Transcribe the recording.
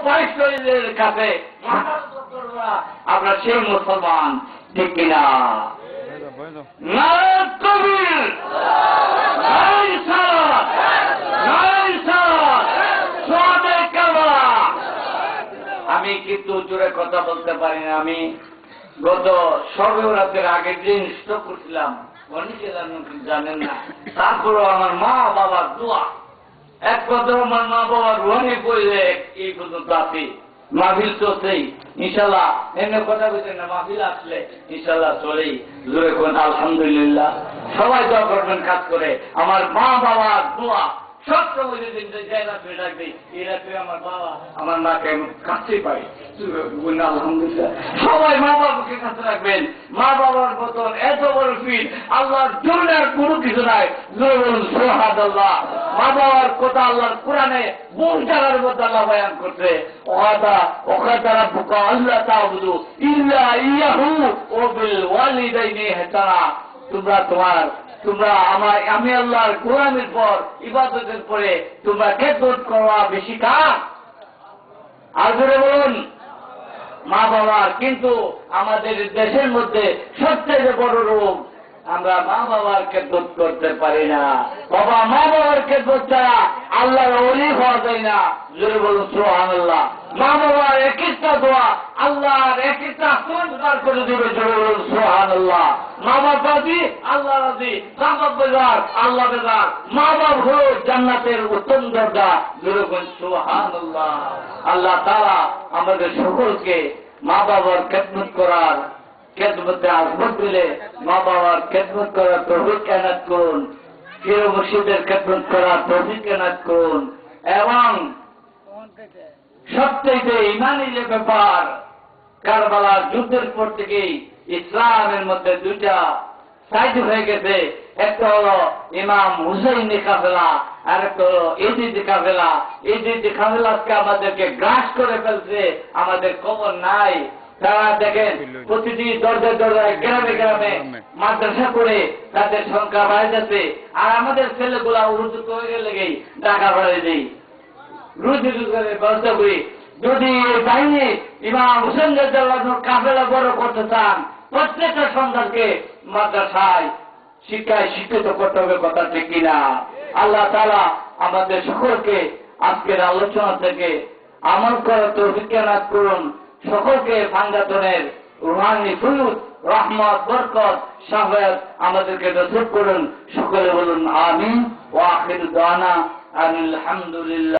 পরিচয়ের কাছে আমরা সেই মুসলমান, ঠিক কিনা? নারায়ণ কবির, নারায়ণ সালাত, নারায়ণ সালাত, সোহাদে কারবালা। আমি কিন্তু জোরে কথা বলতে পারি না। আমি গত সর্বরাতের আগের দিন স্ট্রোক করছিলাম, অনেকে জানেন না। তারপরেও আমার মা বাবার দোয়া, এক কথা আমার মা বাবার রুহানি পড়লে এই পর্যন্ত আছি। মাহফিল চলছেই, ইনশাল্লাহ এমনি কথা বলছেন না, মাহফিল আসলে ইনশাল্লাহ চলেই। জোরে কোন আলহামদুলিল্লাহ। সবাই দোয়া করবেন কাজ করে। আমার মা বাবার দোয়া সবসময় যদি রাখবে রাখবে, এই রাখবে আমার বাবা আমার মাকে কাছে পাই। আলহামদুলিল্লাহ। সবাই মা বাবাকে কাছে রাখবেন। মা বাবার মতন এত বড় ফিল আল্লাহর দুনিয়ার কোনো কিছু নাই। জোরে বলুন সুবহানাল্লাহ। মা বাবার কথা আল্লাহর কোরআনে বহু জায়গার মধ্যে আল্লাহ বয়ান করছে। ওয়াকাদা রাব্বুকা আল্লা তা'বুদু ইল্লা ইয়াহু ওয়া বিল ওয়ালিদাইনি ইহসানা। তোমরা আমি আল্লাহর গোলামের পর, ইবাদতের পরে তোমরা খেদমত করা বেশি কাজ। আর জোরে বলুন মা বাবার। কিন্তু আমাদের দেশের মধ্যে সবচেয়ে বড় রোগ, আমরা মা বাবার খেদমত করতে পারি না। বাবা মা বাবার খেদমত ছাড়া আল্লাহর ওলি হওয়া যায় না। জোরে বলুন সুবহানাল্লাহ। মা বাবার এক একটা দোয়া আল্লাহর এক একটা আসমান করে দেবে। জোরে বলুন সুবহানাল্লাহ। মা বাপ রাজি, আল্লাহ রাজি। মা বাপ বেজার, আল্লাহ বেজার। মা বাপ হলো জান্নাতের উত্তম দরজা। জোরে বলুন সুবহানাল্লাহ। আল্লাহ তাআলা আমাদের সকলকে মা বাবার খেদমত করার, খেদমতে আজমত দিলে মা বাবার খেদমত করার তৌফিক এনায়েত করুন। পীর মুর্শিদের খেদমত করার তৌফিক এনায়েত করুন। এবং সবচেয়ে ইমানি যে ব্যাপার, কারবালার যুদ্ধের পর থেকেই ইসলামের মধ্যে দুইটা সাইড হয়ে গেছে। একটা হলো ইমাম হুসাইনি কাফেলা, আর একটা হলো ইজিদি কাফেলা। ইজিদি কাফেলাকে আমাদেরকে গ্রাস করে ফেলছে, আমাদের খবর নাই। তারা দেখেন প্রতিটি দরজায় দরজায় গ্রামে গ্রামে মাদ্রাসা করে তাদের সংখ্যা বাড়ে যাচ্ছে। আর আমাদের ছেলেগুলা উর্দু হয়ে লেগেই টাকা বাড়িয়ে দেই, রুজি রোজগারের ব্যবস্থা করি। যদি এই বাহিনী ইমাম হুসেন রাদিয়াল্লাহু কাফেলা বড় করতে চান, প্রত্যেকটা সন্তানকে মাদ্রাসায় শিক্ষায় শিক্ষিত করতে হবে। কথা ঠিক কিনা? আল্লাহ তাআলা আমাদের সকলকে আজকের আলোচনা থেকে আমল করার তৌফিক এনায়েত করুন। সকলকে ফাঙ্গাতনের রুহানি ফুয়ুদ, রহমত, বরকত, শাফায়াত আমাদেরকে নসিব করুন। সকলে বলুন আমিন। ওয়া আখিরু দাওয়ানা আলহামদুলিল্লাহ।